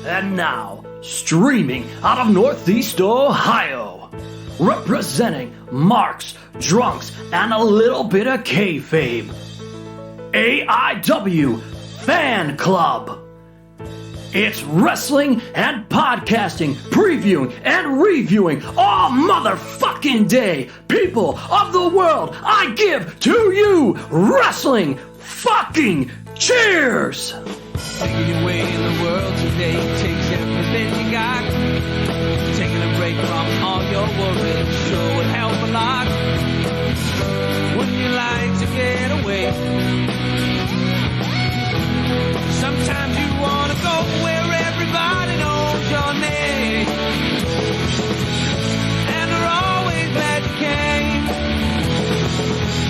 And now, streaming out of Northeast Ohio, representing marks, drunks, and a little bit of kayfabe, AIW Fan Club. It's wrestling and podcasting, previewing and reviewing all motherfucking day. People of the world, I give to you wrestling fucking cheers! Taking your way in the world today takes everything you got. Taking a break from all your worries sure would help a lot. Wouldn't you like to get away? Sometimes you want to go where everybody knows your name, and they're always glad you came.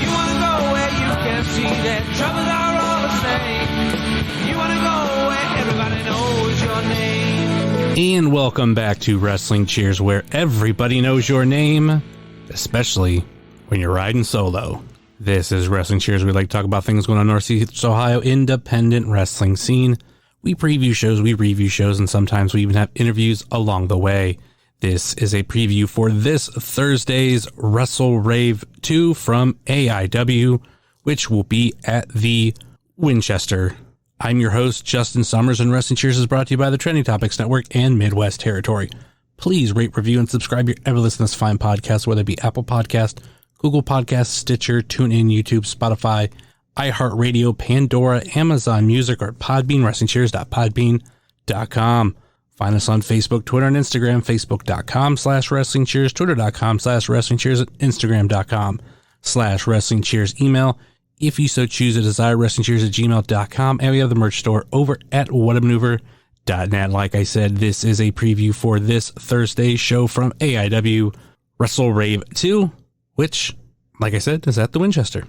You want to go where you can see that troubles are all the same. You want to go where everybody knows your name. And welcome back to Wrestling Cheers, where everybody knows your name, especially when you're riding solo. This is Wrestling Cheers. We like to talk about things going on in Northeast Ohio independent wrestling scene. We preview shows, we review shows, and sometimes we even have interviews along the way. This is a preview for this Thursday's WrestleRave 2 from AIW, which will be at the Winchester. I'm your host, Justin Summers, and Wrestling Cheers is brought to you by the Trending Topics Network and Midwest Territory. Please rate, review, and subscribe your ever listen to this fine podcast, whether it be Apple Podcast, Google Podcasts, Stitcher, TuneIn, YouTube, Spotify, iHeartRadio, Pandora, Amazon Music, or Podbean, WrestlingCheers.podbean.com. Find us on Facebook, Twitter, and Instagram, Facebook.com/WrestlingCheers, Twitter.com/WrestlingCheers, and Instagram.com/WrestlingCheers. Email, if you so choose to desire, WrestlingCheers@gmail.com. And we have the merch store over at whatamaneuver.net. Like I said, this is a preview for this Thursday's show from AIW WrestleRave 2. Which, like I said, is at the Winchester.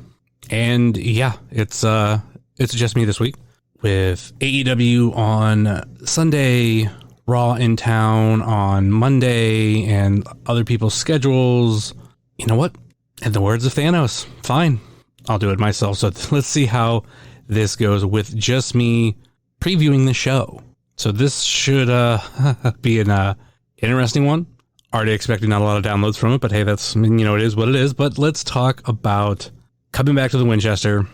And yeah, it's just me this week with AEW on Sunday, Raw in town on Monday, and other people's schedules. You know what? In the words of Thanos, fine, I'll do it myself. So let's see how this goes with just me previewing the show. So this should be an interesting one. Already expecting not a lot of downloads from it, but hey, that's, it is what it is. But let's talk about coming back to the Winchester,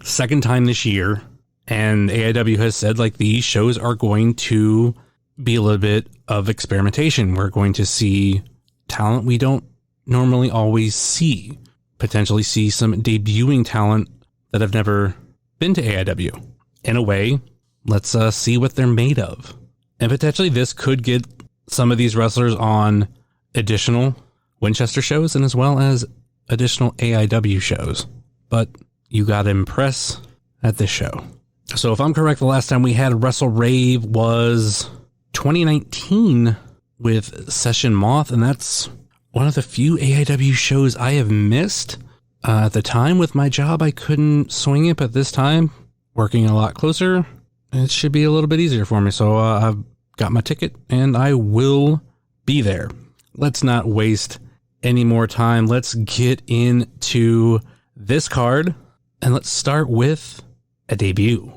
second time this year. And AIW has said, these shows are going to be a little bit of experimentation. We're going to see talent we don't normally always see. Potentially see some debuting talent that have never been to AIW. In a way, let's see what they're made of. And potentially this could get some of these wrestlers on additional Winchester shows and as well as additional AIW shows. But you got to impress at this show. So if I'm correct, the last time we had WrestleRave was 2019 with Session Moth, and that's one of the few AIW shows I have missed. At the time with my job, I couldn't swing it, but this time, working a lot closer, it should be a little bit easier for me. So I've got my ticket and I will be there. Let's not waste any more time. Let's get into this card and let's start with a debut.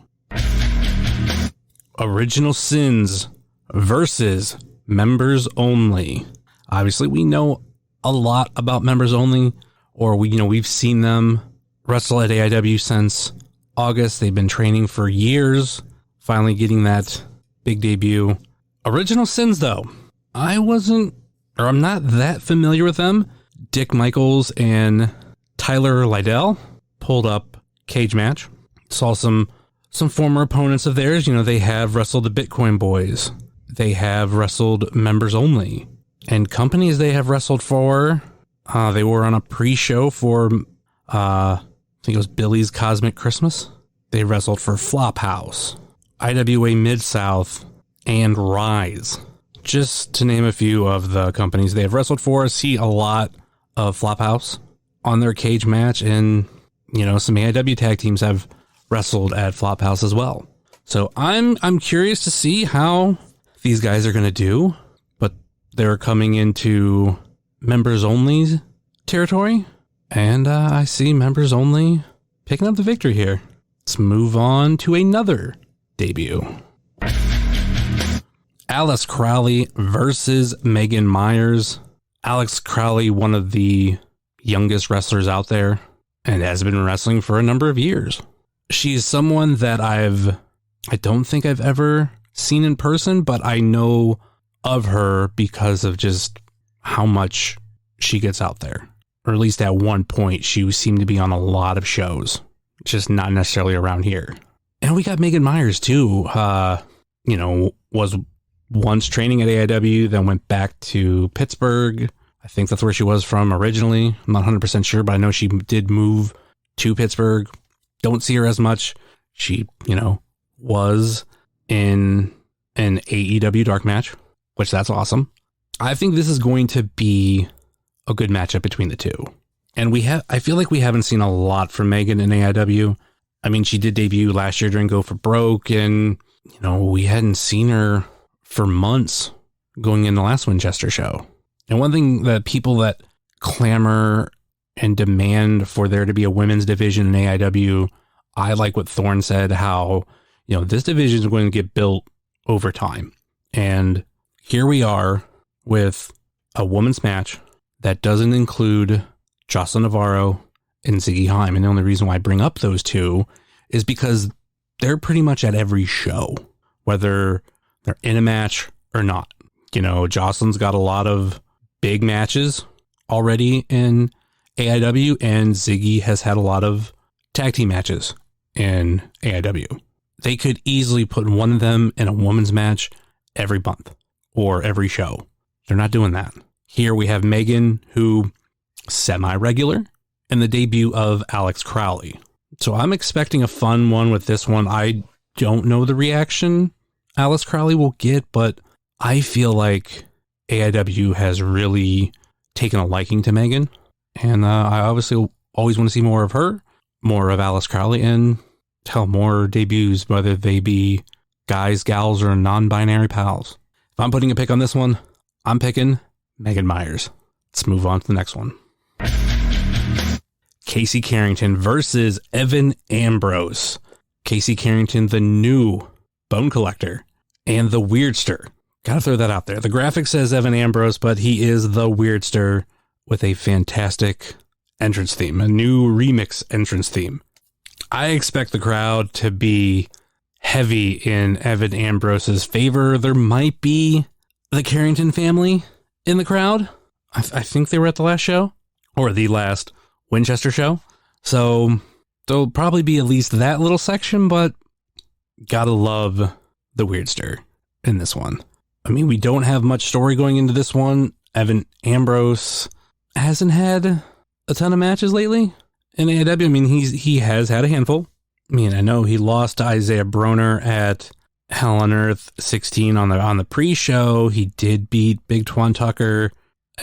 Original Sins versus Members Only. Obviously, we know a lot about Members Only, or we've seen them wrestle at AIW since August. They've been training for years, finally getting that big debut. Original Sins, though, I'm not that familiar with them. Dick Michaels and Tyler Liddell pulled up cage match. Saw some former opponents of theirs. They have wrestled the Bitcoin Boys. They have wrestled Members Only. And companies they have wrestled for, they were on a pre-show for, I think it was Billy's Cosmic Christmas. They wrestled for Flophouse, IWA Mid-South, and Rise. Just to name a few of the companies they have wrestled for. See a lot of Flophouse on their cage match, and some AIW tag teams have wrestled at Flophouse as well. So I'm curious to see how these guys are going to do, but they're coming into Members Only territory, and I see Members Only picking up the victory here. Let's move on to another debut. Alex Crowley versus Megan Myers. Alex Crowley, one of the youngest wrestlers out there, and has been wrestling for a number of years. She's someone that I don't think I've ever seen in person, but I know of her because of just how much she gets out there. Or at least at one point, she seemed to be on a lot of shows, just not necessarily around here. And we got Megan Myers too, was once training at AIW, then went back to Pittsburgh. I think that's where she was from originally. I'm not 100% sure, but I know she did move to Pittsburgh. Don't see her as much. She, was in an AEW dark match, which that's awesome. I think this is going to be a good matchup between the two. And I feel like we haven't seen a lot from Megan in AIW. I mean, she did debut last year during Go for Broke, and, we hadn't seen her for months going in the last Winchester show. And one thing that people that clamor and demand for there to be a women's division in AIW, I like what Thorne said, how, this division is going to get built over time. And here we are with a women's match that doesn't include Jocelyn Navarro and Ziggy Haim. And the only reason why I bring up those two is because they're pretty much at every show, whether they're in a match or not. Jocelyn's got a lot of big matches already in AIW, and Ziggy has had a lot of tag team matches in AIW. They could easily put one of them in a women's match every month or every show. They're not doing that. Here we have Megan, who semi-regular, and the debut of Alex Crowley. So I'm expecting a fun one with this one. I don't know the reaction Alex Crowley will get, but I feel like AIW has really taken a liking to Megan. And I obviously always want to see more of her, more of Alex Crowley, and tell more debuts, whether they be guys, gals, or non-binary pals. If I'm putting a pick on this one, I'm picking Megan Myers. Let's move on to the next one. Casey Carrington versus Evan Ambrose. Casey Carrington, the new Bone Collector, and the Weirdster. Gotta throw that out there. The graphic says Evan Ambrose, but he is the Weirdster with a fantastic entrance theme, a new remix entrance theme. I expect the crowd to be heavy in Evan Ambrose's favor. There might be the Carrington family in the crowd. I think they were at the last show, or the last Winchester show. So there'll probably be at least that little section, but gotta love the Weirdster in this one. I mean, we don't have much story going into this one. Evan Ambrose hasn't had a ton of matches lately in AIW. I mean, he has had a handful. I mean, I know he lost to Isaiah Broner at Hell on Earth 16 on the pre-show. He did beat Big Twan Tucker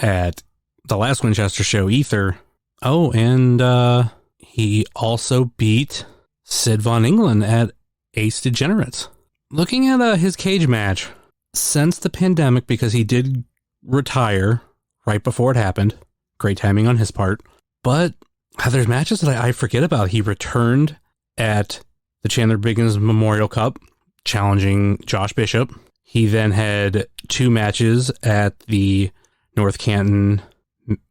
at the last Winchester show, Ether. Oh, and he also beat Sid Von England at Ace Degenerates. Looking at his cage match, since the pandemic, because he did retire right before it happened. Great timing on his part. But there's matches that I forget about. He returned at the Chandler Biggins Memorial Cup, challenging Josh Bishop. He then had 2 matches at the North Canton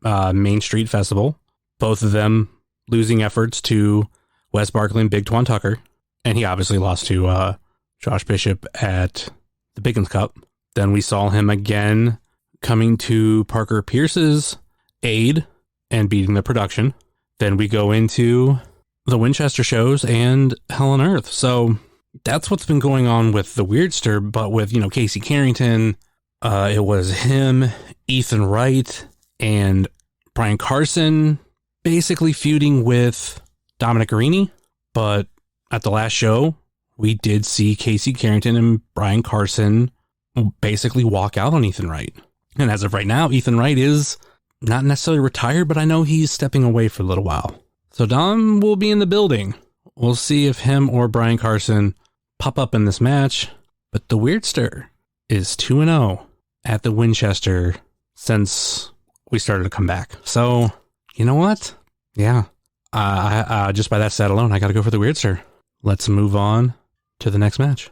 Main Street Festival, both of them losing efforts to Wes Barkley and Big Twan Tucker. And he obviously lost to Josh Bishop at the Biggins Cup. Then we saw him again coming to Parker Pierce's aid and beating the production. Then we go into the Winchester shows and Hell on Earth. So that's what's been going on with the Weirdster, but with, Casey Carrington, it was him, Ethan Wright, and Brian Carson basically feuding with Dominic Arini. But at the last show, we did see Casey Carrington and Brian Carson basically walk out on Ethan Wright. And as of right now, Ethan Wright is not necessarily retired, but I know he's stepping away for a little while. So Dom will be in the building. We'll see if him or Brian Carson pop up in this match. But the Weirdster is 2-0 at the Winchester since we started to come back. So, you know what? Yeah. Just by that stat alone, I got to go for the Weirdster. Let's move on to the next match.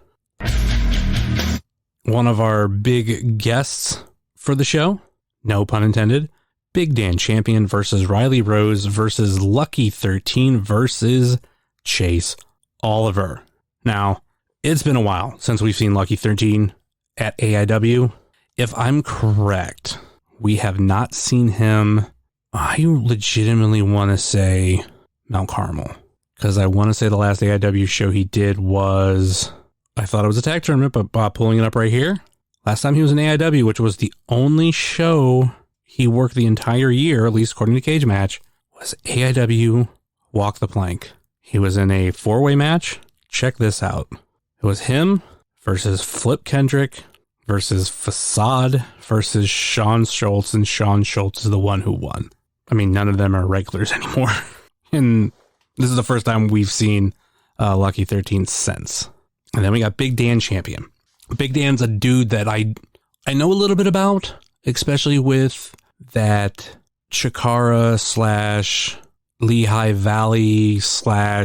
one of our big guests for the show, no pun intended, Big Dan Champion versus Riley Rose versus Lucky 13 versus Chase Oliver. Now, it's been a while since we've seen Lucky 13 at AIW. If I'm correct, we have not seen him. I legitimately want to say Mount Carmel, because I want to say the last AIW show he did was, I thought it was a tag tournament, but pulling it up right here, last time he was in AIW, which was the only show he worked the entire year, at least according to Cage Match, was AIW Walk the Plank. He was in a 4-way match. Check this out. It was him versus Flip Kendrick versus Facade versus Sean Schultz, and Sean Schultz is the one who won. I mean, none of them are regulars anymore. And this is the first time we've seen Lucky 13 since. And then we got Big Dan Champion. Big Dan's a dude that I know a little bit about, especially with that Chikara / Lehigh Valley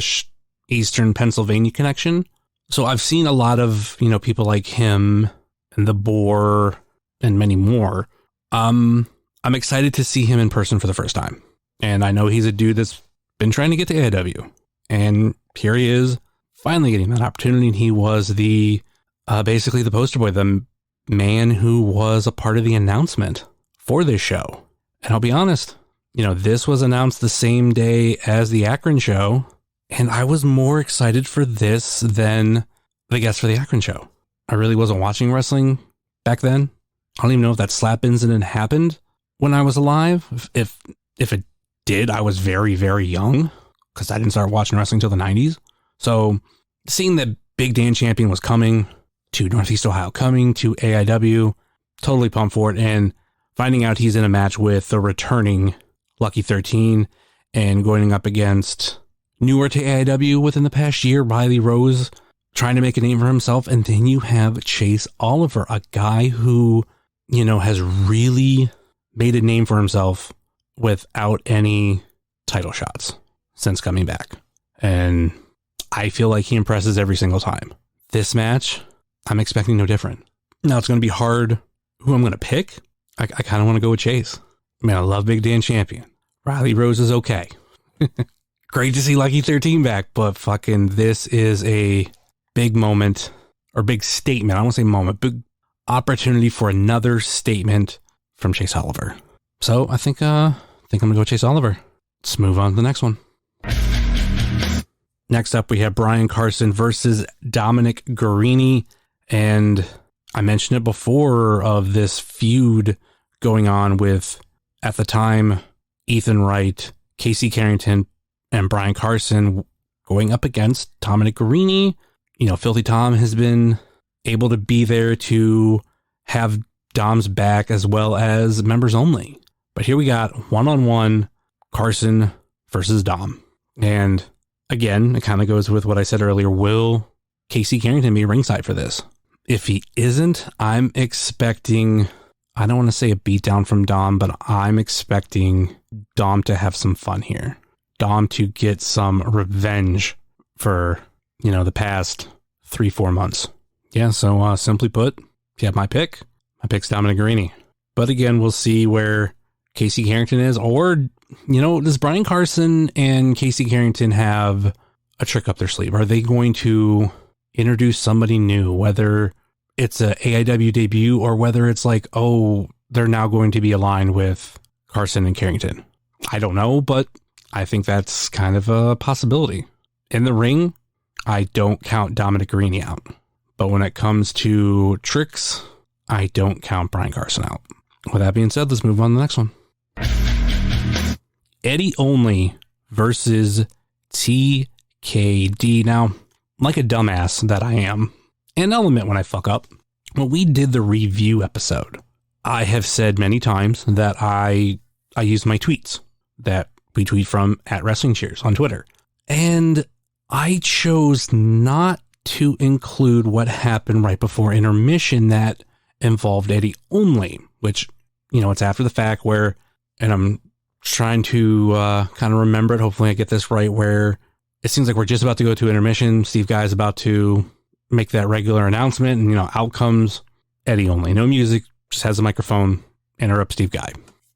/ Eastern Pennsylvania connection. So I've seen a lot of, people like him and the Boar and many more. I'm excited to see him in person for the first time. And I know he's a dude that's been trying to get to AIW. And here he is, finally getting that opportunity. And he was basically the poster boy, the man who was a part of the announcement for this show. And I'll be honest, this was announced the same day as the Akron show. And I was more excited for this than the guest for the Akron show. I really wasn't watching wrestling back then. I don't even know if that slap incident happened when I was alive. If it did, I was very, very young, because I didn't start watching wrestling until the 90s. So seeing that Big Dan Champion was coming to Northeast Ohio, coming to AIW, totally pumped for it. And finding out he's in a match with the returning Lucky 13 and going up against newer to AIW within the past year, Riley Rose, trying to make a name for himself. And then you have Chase Oliver, a guy who, has really made a name for himself without any title shots since coming back. And I feel like he impresses every single time. This match, I'm expecting no different. Now, it's going to be hard who I'm going to pick. I kind of want to go with Chase. Man, I love Big Dan Champion. Riley Rose is okay. Great to see Lucky 13 back, but fucking this is a big moment, or big statement. I don't want to say moment, big opportunity for another statement from Chase Oliver. So I think I'm going to go Chase Oliver. Let's move on to the next one. Next up, we have Brian Carson versus Dominic Guarini. And I mentioned it before of this feud going on with, at the time, Ethan Wright, Casey Carrington, and Brian Carson going up against Dominic Guarini. Filthy Tom has been able to be there to have Dom's back as well as members only. But here we got one-on-one Carson versus Dom. And again, it kind of goes with what I said earlier. Will Casey Carrington be ringside for this? If he isn't, I'm expecting, I don't want to say a beatdown from Dom, but I'm expecting Dom to have some fun here. Dom to get some revenge for, the past 3-4 months. Yeah, so simply put, if you have my pick, my pick's Dominic Guarini. But again, we'll see where Casey Carrington is, or, does Brian Carson and Casey Carrington have a trick up their sleeve? Are they going to introduce somebody new, whether it's a AIW debut or whether it's like, oh, they're now going to be aligned with Carson and Carrington? I don't know, but I think that's kind of a possibility. In the ring, I don't count Dominic Guarini out. But when it comes to tricks, I don't count Brian Carson out. With that being said, let's move on to the next one. Eddie Only versus TKD. Now, like a dumbass that I am, and I'll admit when I fuck up, when we did the review episode, I have said many times that I use my tweets that we tweet from @WrestlingCheers on Twitter. And I chose not to include what happened right before intermission that involved Eddie Only, which, it's after the fact where, and I'm trying to kind of remember it. Hopefully I get this right, where it seems like we're just about to go to intermission. Steve Guy's about to make that regular announcement, and, out comes Eddie only. No music, just has a microphone, interrupts Steve Guy.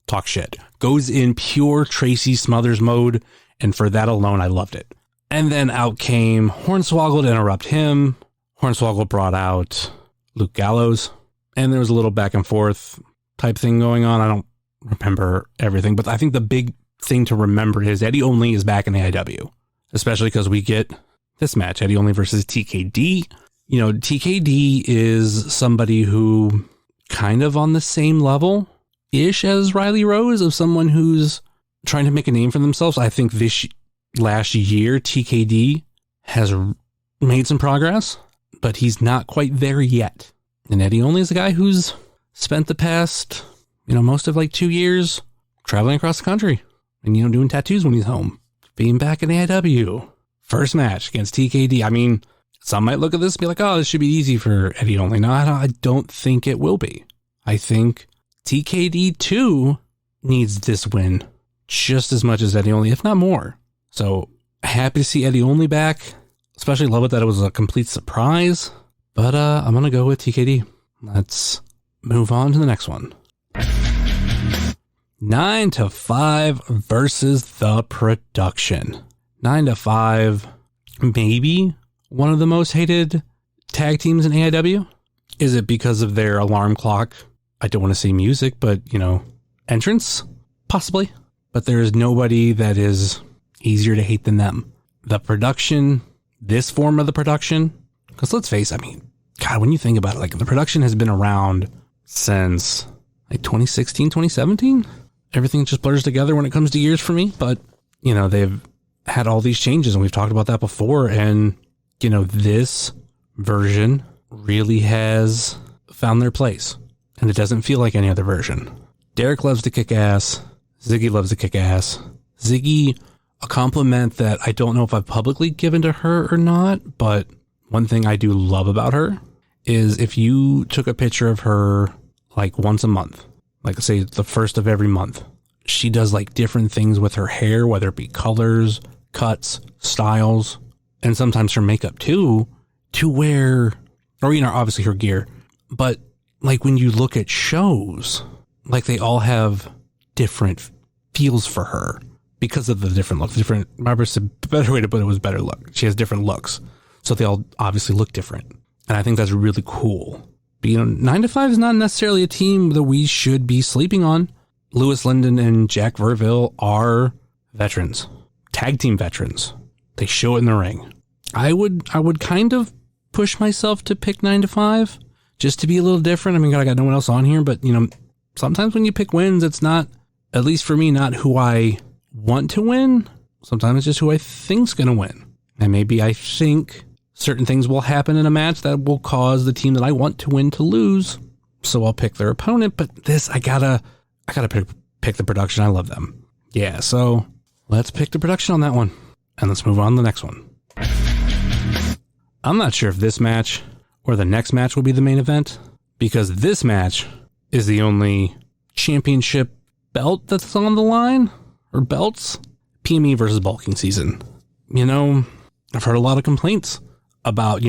Talk shit. Goes in pure Tracy Smothers mode, and for that alone, I loved it. And then out came Hornswoggle to interrupt him. Hornswoggle brought out Luke Gallows, and there was a little back and forth type thing going on. I don't remember everything, but I think the big thing to remember is Eddie Only is back in AIW, especially because we get this match, Eddie Only versus TKD. You know, TKD is somebody who kind of on the same level-ish as Riley Rose, of someone who's trying to make a name for themselves. I think this last year, TKD has made some progress, but he's not quite there yet. And Eddie Only is a guy who's spent the past, most of like 2 years traveling across the country and, doing tattoos when he's home. Being back in AIW. First match against TKD. I mean, some might look at this and be like, oh, this should be easy for Eddie Only. No, I don't think it will be. I think TKD 2 needs this win just as much as Eddie Only, if not more. So happy to see Eddie Only back. Especially love it that it was a complete surprise. But I'm going to go with TKD. Let's move on to the next one. 9 to 5 versus The Production. 9 to 5, maybe one of the most hated tag teams in AIW. Is it because of their alarm clock? I don't want to say music, but, entrance? Possibly. But there is nobody that is easier to hate than them. The Production, this form of The Production, because let's face it, God, when you think about it, like The Production has been around since like 2016, 2017. Everything just blurs together when it comes to years for me, but they've had all these changes and we've talked about that before. And, this version really has found their place and it doesn't feel like any other version. Derek loves to kick ass. Ziggy loves to kick ass. Ziggy, a compliment that I don't know if I've publicly given to her or not, but one thing I do love about her is if you took a picture of her like once a month, like say the first of every month, she does like different things with her hair, whether it be colors, cuts, styles, and sometimes her makeup too, to where, or obviously her gear, but like when you look at shows, like they all have different feels for her because of the different looks. The better way to put it was better look. She has different looks, so they all obviously look different, and I think that's really cool. But 9 to 5 is not necessarily a team that we should be sleeping on. Lewis Linden and Jack Verville are veterans, tag team veterans. They show it in the ring. I would kind of push myself to pick 9 to 5 just to be a little different. I got no one else on here, but sometimes when you pick wins, it's not, at least for me, not who I want to win. Sometimes it's just who I think's going to win. And maybe I think certain things will happen in a match that will cause the team that I want to win to lose. So I'll pick their opponent, but this, I gotta pick the Production. I love them. Yeah, so let's pick the Production on that one. And let's move on to the next one. I'm not sure if this match or the next match will be the main event, because this match is the only championship belt that's on the line, or belts. PME versus Bulking Season. I've heard a lot of complaints about,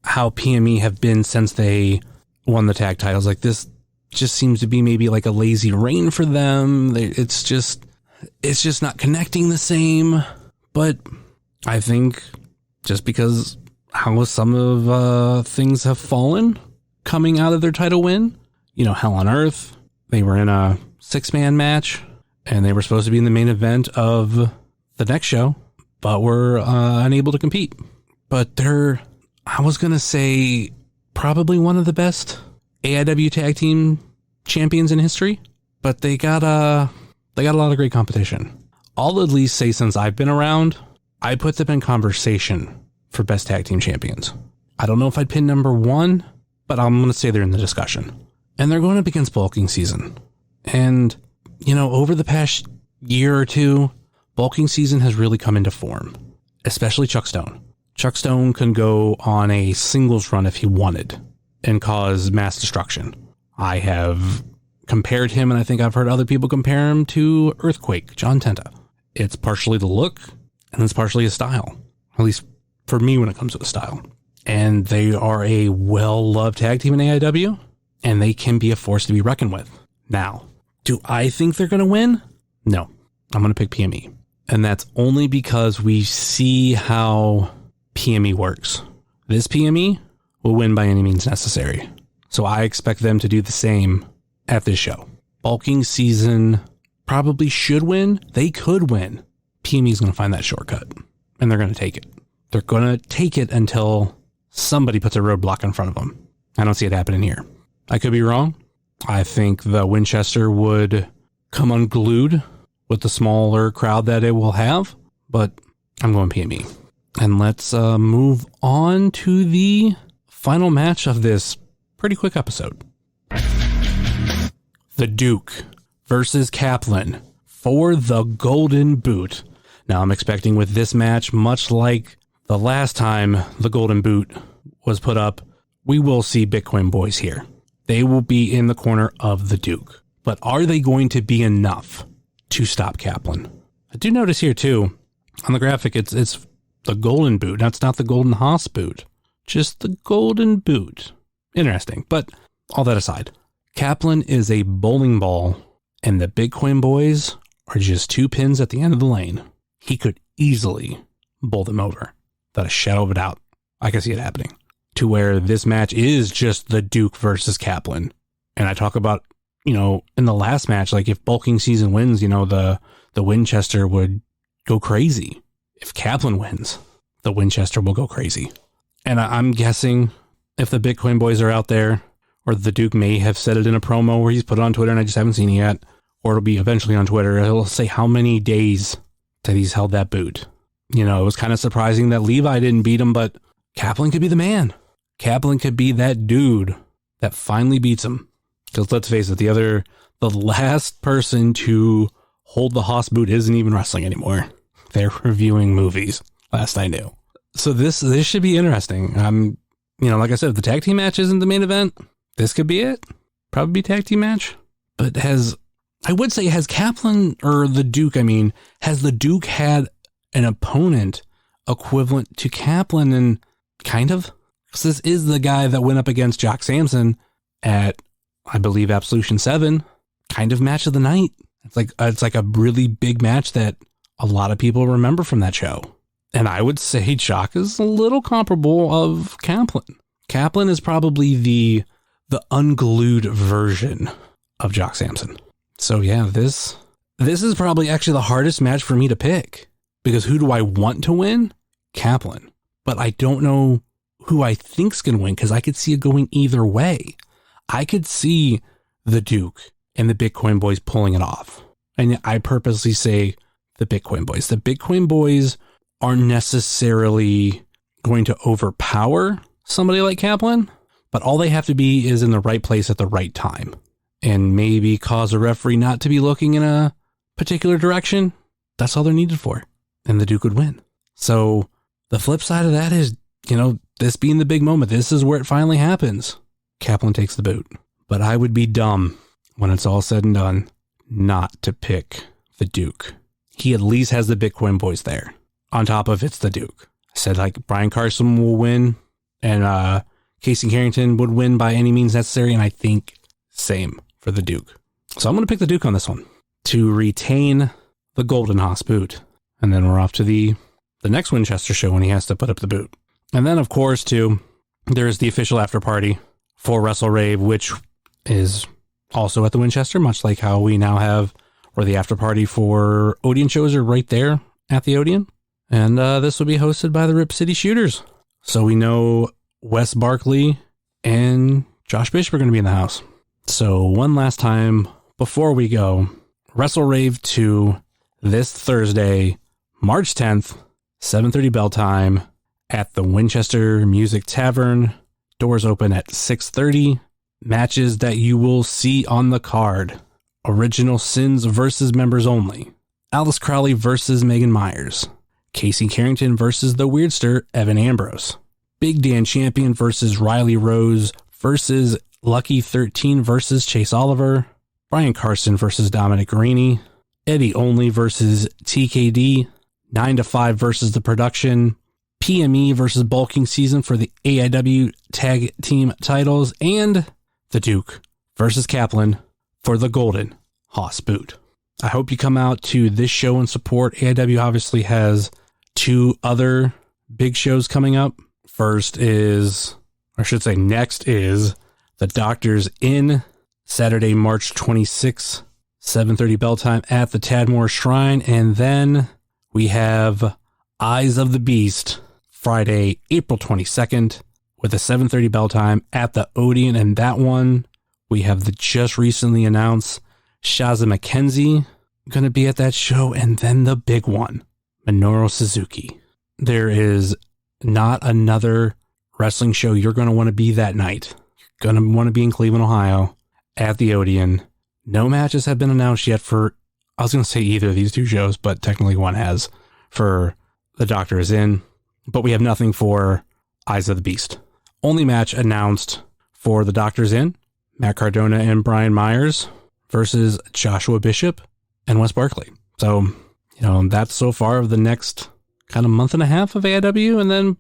how PME have been since they won the tag titles. Like, this just seems to be maybe like a lazy reign for them. It's just not connecting the same. But I think just because how some of things have fallen coming out of their title win, Hell on Earth, they were in a 6-man match and they were supposed to be in the main event of the next show, but were unable to compete. But they're, I was going to say, probably one of the best AIW tag team champions in history, but they got a lot of great competition. I'll at least say, since I've been around, I put them in conversation for best tag team champions. I don't know if I'd pin number 1, but I'm going to say they're in the discussion. And they're going up against Bulking Season. And, over the past year or two, Bulking Season has really come into form, especially Chuck Stone. Chuck Stone can go on a singles run if he wanted and cause mass destruction. I have compared him, and I think I've heard other people compare him to Earthquake, John Tenta. It's partially the look, and it's partially his style. At least for me when it comes to the style. And they are a well-loved tag team in AIW. and they can be a force to be reckoned with. Now, do I think they're going to win? No, I'm going to pick PME. And that's only because we see how PME works. This PME will win by any means necessary. So I expect them to do the same at this show. Bulking season probably should win. They could win. PME is going to find that shortcut, and they're going to take it. They're going to take it until somebody puts a roadblock in front of them. I don't see it happening here. I could be wrong. I think the Winchester would come unglued with the smaller crowd that it will have, but I'm going PME. And let's move on to the final match of this pretty quick episode. The Duke versus Kaplan for the Golden Boot. Now, I'm expecting with this match, much like the last time the Golden Boot was put up, we will see Bitcoin Boys here. They will be in the corner of the Duke. But are they going to be enough to stop Kaplan? I do notice here, too, on the graphic, it's the Golden Boot. That's not the Golden Haas boot. Just the Golden Boot. Interesting. But all that aside, Kaplan is a bowling ball, and the Bitcoin Boys are just 2 pins at the end of the lane. He could easily bowl them over. Without a shadow of a doubt. I can see it happening. To where this match is just the Duke versus Kaplan. And I talk about, in the last match, like if bulking season wins, the Winchester would go crazy. If Kaplan wins, the Winchester will go crazy. And I'm guessing if the Bitcoin Boys are out there, or the Duke may have said it in a promo where he's put it on Twitter and I just haven't seen it yet, or it'll be eventually on Twitter, it'll say how many days that he's held that boot. It was kind of surprising that Levi didn't beat him, but Kaplan could be the man. Kaplan could be that dude that finally beats him. Because let's face it, the last person to hold the Haas boot isn't even wrestling anymore. They're reviewing movies, last I knew. So this should be interesting. Like I said, if the tag team match isn't the main event, this could be it. Probably be tag team match. But has Kaplan, or the Duke, has the Duke had an opponent equivalent to Kaplan? And kind of? Because this is the guy that went up against Jock Sampson at, I believe, Absolution 7. Kind of match of the night. It's like a really big match that a lot of people remember from that show. And I would say Jock is a little comparable of Kaplan. Kaplan is probably the unglued version of Jock Sampson. So yeah, this is probably actually the hardest match for me to pick. Because who do I want to win? Kaplan. But I don't know who I think's going to win, because I could see it going either way. I could see the Duke and the Bitcoin Boys pulling it off. And I purposely say the Bitcoin Boys. The Bitcoin Boys aren't necessarily going to overpower somebody like Kaplan, but all they have to be is in the right place at the right time, and maybe cause a referee not to be looking in a particular direction. That's all they're needed for, and the Duke would win. So the flip side of that is, this being the big moment, this is where it finally happens. Kaplan takes the boot. But I would be dumb, when it's all said and done, not to pick the Duke. He at least has the Bitcoin Boys there. On top of it's the Duke. I said Brian Carson will win, and Casey Carrington would win by any means necessary, and I think same for the Duke. So I'm going to pick the Duke on this one to retain the Golden Haas boot. And then we're off to the next Winchester show when he has to put up the boot. And then, of course, too, there's the official after party for WrestleRave, which is also at the Winchester, much like how we now have, or the after party for Odeon shows are right there at the Odeon. And this will be hosted by the Rip City Shooters. So we know Wes Barkley and Josh Bishop are going to be in the house. So one last time before we go, WrestleRave 2 this Thursday, March 10th, 7:30 bell time at the Winchester Music Tavern. Doors open at 6:30. Matches that you will see on the card: Original Sins versus Members Only, Alice Crowley versus Megan Myers, Casey Carrington versus the Weirdster Evan Ambrose, Big Dan Champion versus Riley Rose versus Lucky 13 versus Chase Oliver, Brian Carson versus Dominic Garini, Eddie Only versus TKD, 9 to 5 versus the Production, PME versus Bulking Season for the AIW Tag Team titles, and the Duke versus Kaplan for the Golden Hoss Boot. I hope you come out to this show and support. AIW obviously has 2 other big shows coming up. Next is the Doctors Inn, Saturday, March 26th, 7:30 bell time at the Tadmor Shrine. And then we have Eyes of the Beast, Friday, April 22nd, with a 7:30 bell time at the Odeon. And that one, we have the just recently announced Shaza McKenzie going to be at that show. And then the big one, Minoru Suzuki. There is not another wrestling show you're going to want to be that night. You're going to want to be in Cleveland, Ohio at the Odeon. No matches have been announced yet for, I was going to say either of these 2 shows, but technically one has, for the Doctor Is In. But we have nothing for Eyes of the Beast. Only match announced for the Doctor's In, Matt Cardona and Brian Myers versus Joshua Bishop and Wes Barkley. So, that's so far of the next kind of month and a half of AIW. And then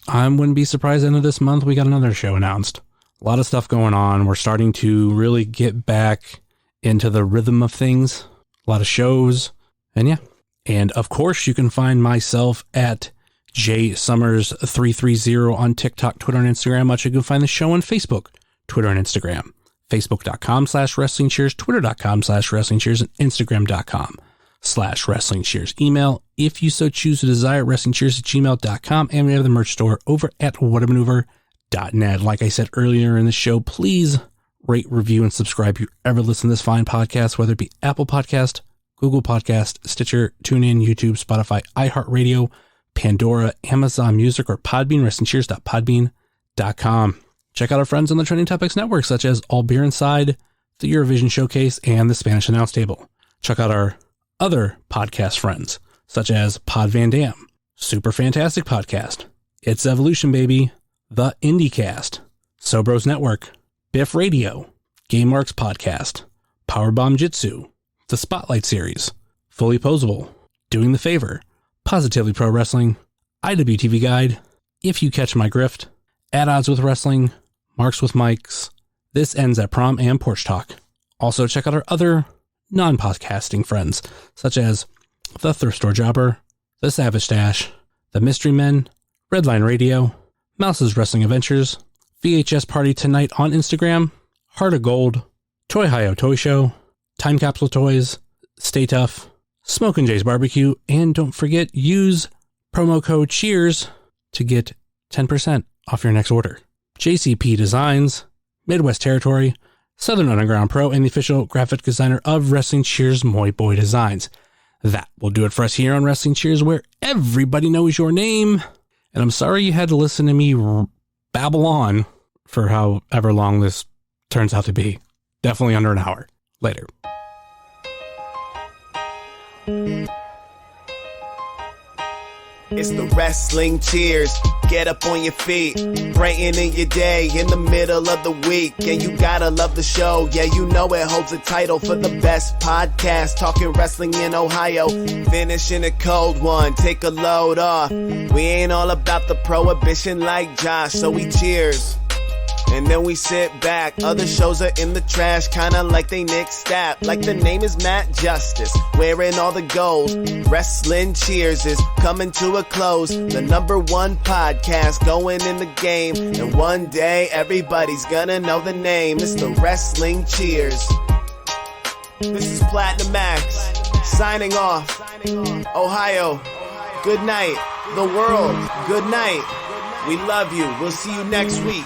I wouldn't be surprised end of this month, we got another show announced. A lot of stuff going on. We're starting to really get back into the rhythm of things. A lot of shows. And yeah. And of course, you can find myself at jsummers330 on TikTok, Twitter, and Instagram. Much you can find the show on Facebook, Twitter, and Instagram. Facebook.com/WrestlingCheers, Twitter.com/WrestlingCheers, and Instagram.com/WrestlingCheers. Email, if you so choose to desire, WrestlingCheers@gmail.com, and we have the merch store over at whatamaneuver.net. Like I said earlier in the show, please rate, review, and subscribe if you ever listen to this fine podcast, whether it be Apple Podcast, Google Podcast, Stitcher, TuneIn, YouTube, Spotify, iHeartRadio, Pandora, Amazon Music, or Podbean, WrestlingCheers.podbean.com. Check out our friends on the Trending Topics Network, such as All Beer Inside, the Eurovision Showcase, and the Spanish Announce Table. Check out our other podcast friends, such as Pod Van Dam, Super Fantastic Podcast, It's Evolution Baby, The IndieCast, Sobros Network, Biff Radio, Game Marks Podcast, Powerbomb Jitsu, The Spotlight Series, Fully Posable, Doing the Favor, Positively Pro Wrestling, IWTV Guide, If You Catch My Grift, At Odds with Wrestling, Marks with Mikes, This Ends at Prom, and Porch Talk. Also, check out our other non-podcasting friends, such as The Thrift Store Jobber, The Savage Stash, The Mystery Men, Redline Radio, Mouse's Wrestling Adventures, VHS Party Tonight on Instagram, Heart of Gold, Toy Hi-Yo Toy Show, Time Capsule Toys, Stay Tough, Smokin' Jay's Barbecue, and don't forget, use promo code CHEERS to get 10% off your next order. JCP Designs, Midwest Territory, Southern Underground Pro, and the official graphic designer of Wrestling Cheers, Moy Boy Designs. That will do it for us here on Wrestling Cheers, where everybody knows your name. And I'm sorry you had to listen to me babble on for however long this turns out to be. Definitely under an hour. Later. It's the Wrestling Cheers. Get up on your feet, brightening your day in the middle of the week. And you gotta love the show. Yeah, you know it holds a title for the best podcast talking wrestling in Ohio. Finishing a cold one, take a load off. We ain't all about the prohibition like Josh, so we cheers. And then we sit back. Other shows are in the trash, kinda like they Nick Stapp. Like the name is Matt Justice, wearing all the gold. Wrestling Cheers is coming to a close. The #1 podcast going in the game. And one day everybody's gonna know the name. It's the Wrestling Cheers. This is Platinum Max, signing off. Ohio, good night. The world, good night. We love you. We'll see you next week.